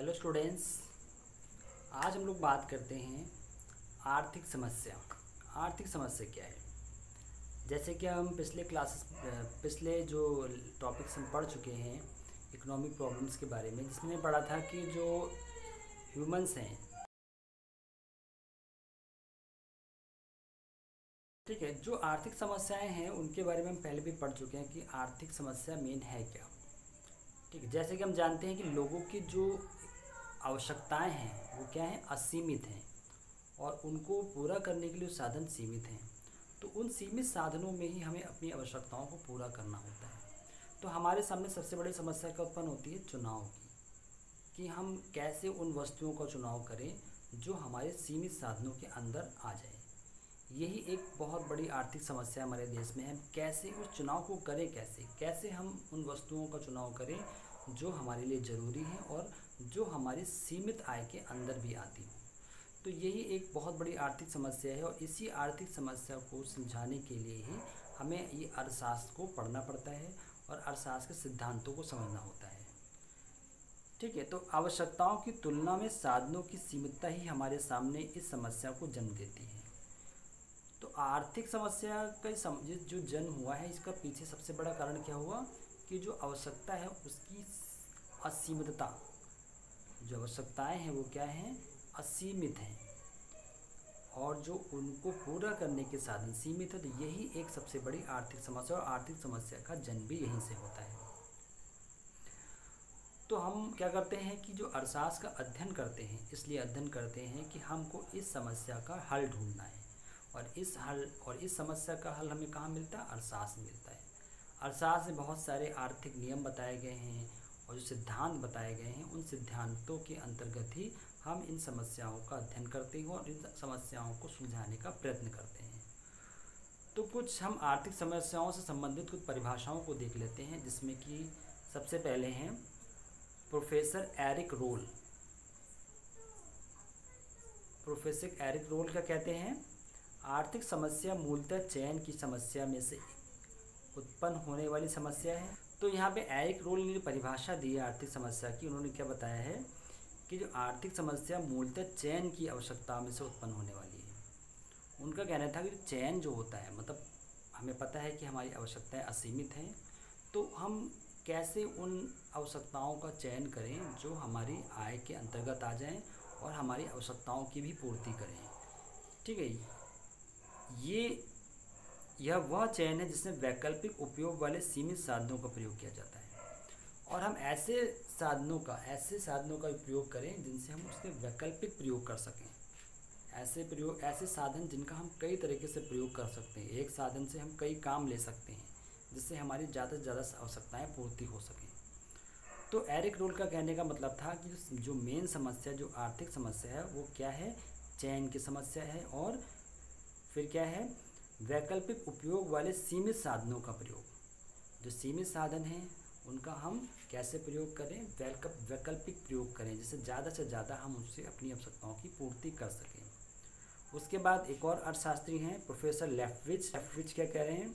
Hello students. आज हम लोग बात करते हैं आर्थिक समस्या। आर्थिक समस्या क्या है? जैसे कि हम पिछले जो टॉपिक्स हम पढ़ चुके हैं इकोनॉमिक प्रॉब्लम्स के बारे में, जिसमें पढ़ा था कि जो ह्यूमंस हैं, ठीक है, जो आर्थिक समस्याएं हैं उनके बारे में हम पहले भी पढ़ चुके हैं कि आर्थिक समस्या मेन है क्या। ठीक है, जैसे कि हम जानते हैं कि लोगों की जो आवश्यकताएं हैं वो क्या हैं, असीमित हैं, और उनको पूरा करने के लिए साधन सीमित हैं। तो उन सीमित साधनों में ही हमें अपनी आवश्यकताओं को पूरा करना होता है। तो हमारे सामने सबसे बड़ी समस्या क्या उत्पन्न होती है, चुनाव की, कि हम कैसे उन वस्तुओं का चुनाव करें जो हमारे सीमित साधनों के अंदर आ जाए। यही एक बहुत बड़ी आर्थिक समस्या हमारे देश में है। कैसे उस चुनाव को करें, कैसे हम उन वस्तुओं का चुनाव करें जो हमारे लिए ज़रूरी हैं और जो हमारी सीमित आय के अंदर भी आती हों। तो यही एक बहुत बड़ी आर्थिक समस्या है, और इसी आर्थिक समस्या को सुलझाने के लिए ही हमें ये अर्थशास्त्र को पढ़ना पड़ता है और अर्थशास्त्र के सिद्धांतों को समझना होता है। ठीक है, तो आवश्यकताओं की तुलना में साधनों की सीमितता ही हमारे सामने इस समस्या को जन्म देती है। तो आर्थिक समस्या का जो जन्म हुआ है, इसका पीछे सबसे बड़ा कारण क्या हुआ कि जो आवश्यकता है उसकी असीमितता। जो आवश्यकताएं हैं वो क्या हैं, असीमित हैं, और जो उनको पूरा करने के साधन सीमित है। तो यही एक सबसे बड़ी आर्थिक समस्या, और आर्थिक समस्या का जन्म भी यहीं से होता है। तो हम क्या करते हैं कि जो अर्थशास्त्र का अध्ययन करते हैं, इसलिए अध्ययन करते हैं कि हमको इस समस्या का हल ढूंढना है, और इस समस्या का हल हमें कहाँ मिलता है, अर्थशास्त्र मिलता है। अर्थशास्त्र में बहुत सारे आर्थिक नियम बताए गए हैं और जो सिद्धांत बताए गए हैं, उन सिद्धांतों के अंतर्गत ही हम इन समस्याओं का अध्ययन करते हैं और इन समस्याओं को सुलझाने का प्रयत्न करते हैं। तो कुछ हम आर्थिक समस्याओं से संबंधित कुछ परिभाषाओं को देख लेते हैं, जिसमें कि सबसे पहले हैं professor Eric Roll. Professor Eric Roll क्या कहते हैं, आर्थिक समस्या मूलतः चयन की समस्या में से उत्पन्न होने वाली समस्या है। तो यहाँ पे एरिक रोल ने परिभाषा दी है आर्थिक समस्या की। उन्होंने क्या बताया है कि जो आर्थिक समस्या मूलतः चयन की आवश्यकता में से उत्पन्न होने वाली है। उनका कहना था कि चयन जो होता है, मतलब हमें पता है कि हमारी आवश्यकताएं असीमित हैं, तो हम कैसे उन आवश्यकताओं का चयन करें जो हमारी आय के अंतर्गत आ जाएं और हमारी आवश्यकताओं की भी पूर्ति करें। ठीक है, यह वह चयन है जिसमें वैकल्पिक उपयोग वाले सीमित साधनों का प्रयोग किया जाता है, और हम ऐसे साधनों का उपयोग करें जिनसे हम उसके वैकल्पिक प्रयोग कर सकें। ऐसे साधन जिनका हम कई तरीके से प्रयोग कर सकते हैं। एक साधन से हम कई काम ले सकते हैं जिससे हमारी ज़्यादा से ज़्यादा आवश्यकताएँ पूर्ति हो सकें। तो एरिक रोल का कहने का मतलब था कि जो मेन समस्या, जो आर्थिक समस्या है, वो क्या है, चयन की समस्या है, और फिर क्या है, वैकल्पिक उपयोग वाले सीमित साधनों का प्रयोग। जो सीमित साधन हैं उनका हम कैसे प्रयोग करें, वैकल्पिक प्रयोग करें, जिससे ज़्यादा से ज़्यादा हम उससे अपनी आवश्यकताओं की पूर्ति कर सकें। उसके बाद एक और अर्थशास्त्री हैं प्रोफेसर लेफ्विच क्या कह रहे हैं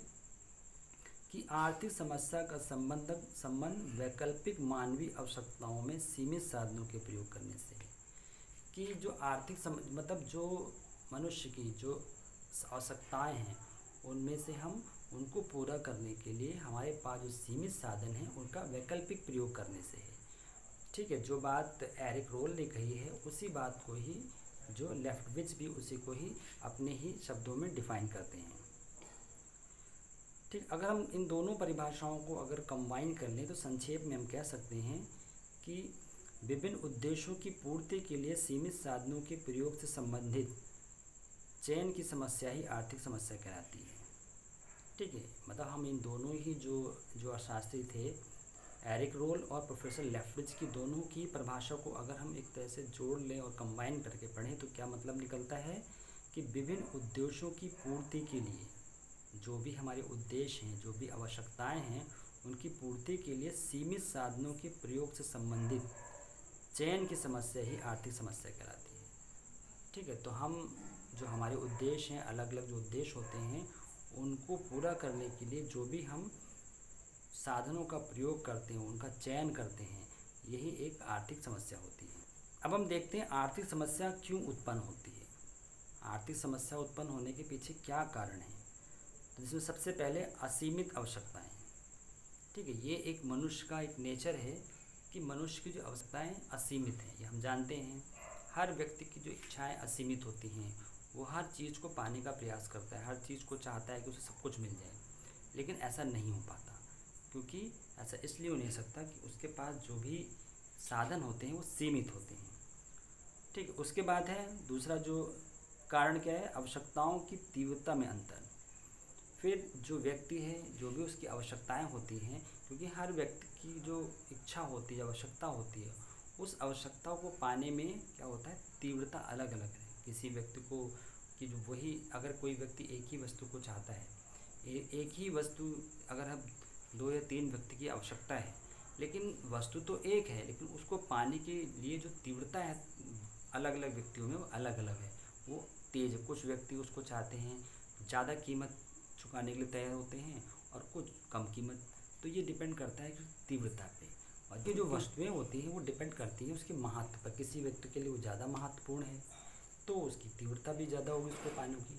कि आर्थिक समस्या का संबंध वैकल्पिक मानवीय आवश्यकताओं में सीमित साधनों के प्रयोग करने से है। कि जो मतलब जो मनुष्य की जो आवश्यकताएं हैं, उनमें से हम उनको पूरा करने के लिए हमारे पास जो सीमित साधन हैं उनका वैकल्पिक प्रयोग करने से है। ठीक है, जो बात एरिक रोल ने कही है उसी बात को ही जो लेफ्टविच भी उसी को ही अपने ही शब्दों में डिफाइन करते हैं। ठीक, अगर हम इन दोनों परिभाषाओं को अगर कंबाइन कर लें तो संक्षेप में हम कह सकते हैं कि विभिन्न उद्देश्यों की पूर्ति के लिए सीमित साधनों के प्रयोग से संबंधित चयन की समस्या ही आर्थिक समस्या कहलाती है। ठीक है, मतलब हम इन दोनों ही जो अर्थशास्त्री थे, एरिक रोल और प्रोफेसर लेफ्विच की, दोनों की परिभाषा को अगर हम एक तरह से जोड़ लें और कंबाइन करके पढ़ें तो क्या मतलब निकलता है कि विभिन्न उद्देश्यों की पूर्ति के लिए जो भी हमारे उद्देश्य हैं, जो भी आवश्यकताएं हैं, उनकी पूर्ति के लिए सीमित साधनों के प्रयोग से संबंधित चयन की समस्या ही आर्थिक समस्या कहलाती है। ठीक है, तो हम जो हमारे उद्देश्य हैं, अलग अलग जो उद्देश्य होते हैं, उनको पूरा करने के लिए जो भी हम साधनों का प्रयोग करते हैं, उनका चयन करते हैं, यही एक आर्थिक समस्या होती है। अब हम देखते हैं आर्थिक समस्या क्यों उत्पन्न होती है। आर्थिक समस्या उत्पन्न होने के पीछे क्या कारण है। तो जिसमें सबसे पहले असीमित आवश्यकताएं। ठीक है, ये एक मनुष्य का एक नेचर है कि मनुष्य की जो आवश्यकताएं असीमित हैं। ये हम जानते हैं, हर व्यक्ति की जो इच्छाएं असीमित होती हैं। वो हर चीज़ को पाने का प्रयास करता है, हर चीज़ को चाहता है कि उसे सब कुछ मिल जाए, लेकिन ऐसा नहीं हो पाता। क्योंकि ऐसा इसलिए हो नहीं सकता कि उसके पास जो भी साधन होते हैं वो सीमित होते हैं। ठीक है, उसके बाद है दूसरा जो कारण क्या है, आवश्यकताओं की तीव्रता में अंतर। फिर जो व्यक्ति है, जो भी उसकी आवश्यकताएं होती हैं, क्योंकि हर व्यक्ति की जो इच्छा होती है, आवश्यकता होती है, उस आवश्यकताओं को पाने में क्या होता है, तीव्रता अलग अलग है। किसी व्यक्ति को कि जो वही अगर कोई व्यक्ति एक ही वस्तु को चाहता है, एक ही वस्तु अगर हम 2 या 3 व्यक्ति की आवश्यकता है, लेकिन वस्तु तो एक है, लेकिन उसको पाने के लिए जो तीव्रता है अलग अलग व्यक्तियों में वो अलग अलग है, वो तेज़ है। कुछ व्यक्ति उसको चाहते हैं, ज़्यादा कीमत चुकाने के लिए तैयार होते हैं, और कुछ कम कीमत। तो ये डिपेंड करता है कि तीव्रता पे। और ये जो वस्तुएं होती हैं वो डिपेंड करती हैं उसके महत्व पर। किसी व्यक्ति के लिए वो ज़्यादा महत्वपूर्ण है तो उसकी तीव्रता भी ज़्यादा होगी उसको पाने की,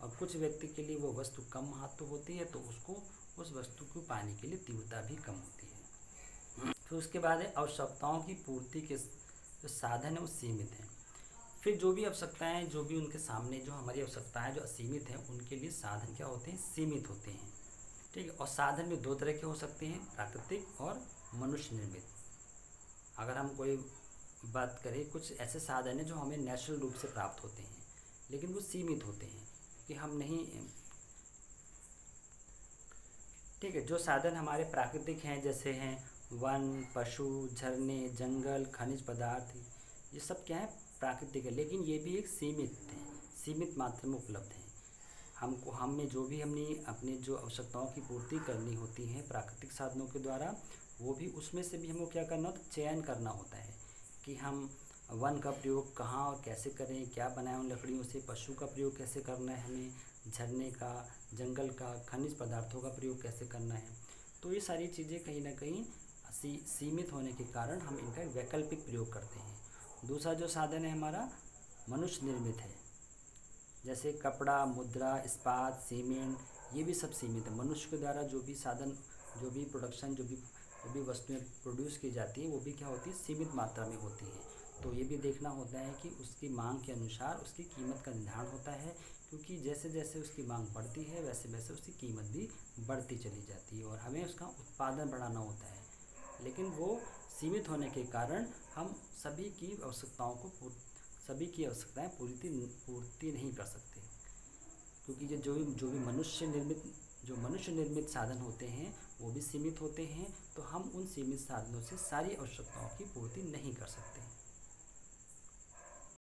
और कुछ व्यक्ति के लिए वो वस्तु कम महत्व होती है तो उसको उस वस्तु को पाने के लिए तीव्रता भी कम होती है। फिर उसके बाद है आवश्यकताओं की पूर्ति के जो साधन है वो सीमित हैं। फिर जो भी आवश्यकताएं, जो भी उनके सामने जो हमारी आवश्यकताएं जो असीमित हैं, उनके लिए साधन क्या होते हैं, सीमित होते हैं। ठीक है, और साधन भी 2 तरह के हो सकते हैं, प्राकृतिक और मनुष्य निर्मित। अगर हम कोई बात करें, कुछ ऐसे साधन हैं जो हमें नेचुरल रूप से प्राप्त होते हैं, लेकिन वो सीमित होते हैं कि हम नहीं। ठीक है, जो साधन हमारे प्राकृतिक हैं, जैसे हैं वन, पशु, झरने, जंगल, खनिज पदार्थ, ये सब क्या है, प्राकृतिक है, लेकिन ये भी एक सीमित है, सीमित मात्रा में उपलब्ध है। हमको हमें जो भी हमने अपनी जो आवश्यकताओं की पूर्ति करनी होती है प्राकृतिक साधनों के द्वारा, वो भी उसमें से भी हमको क्या करना होता है, चयन करना होता है कि हम वन का प्रयोग कहाँ और कैसे करें, क्या बनाएं उन लकड़ियों से, पशु का प्रयोग कैसे करना है हमें, झरने का, जंगल का, खनिज पदार्थों का प्रयोग कैसे करना है। तो ये सारी चीज़ें कहीं ना कहीं सीमित होने के कारण हम इनका वैकल्पिक प्रयोग करते हैं। दूसरा जो साधन है हमारा मनुष्य निर्मित है, जैसे कपड़ा, मुद्रा, इस्पात, सीमेंट, ये भी सब सीमित है। मनुष्य के द्वारा जो भी साधन, जो भी प्रोडक्शन, जो भी वस्तुएं प्रोड्यूस की जाती हैं, वो भी क्या होती है, सीमित मात्रा में होती है। तो ये भी देखना होता है कि उसकी मांग के अनुसार उसकी कीमत का निर्धारण होता है, क्योंकि जैसे जैसे उसकी मांग बढ़ती है वैसे वैसे उसकी कीमत भी बढ़ती चली जाती है, और हमें उसका उत्पादन बढ़ाना होता है। लेकिन वो सीमित होने के कारण हम सभी की आवश्यकताएं पूर्ति नहीं कर सकते, क्योंकि ये जो भी मनुष्य निर्मित साधन होते हैं वो भी सीमित होते हैं। तो हम उन सीमित साधनों से सारी आवश्यकताओं की पूर्ति नहीं कर सकते।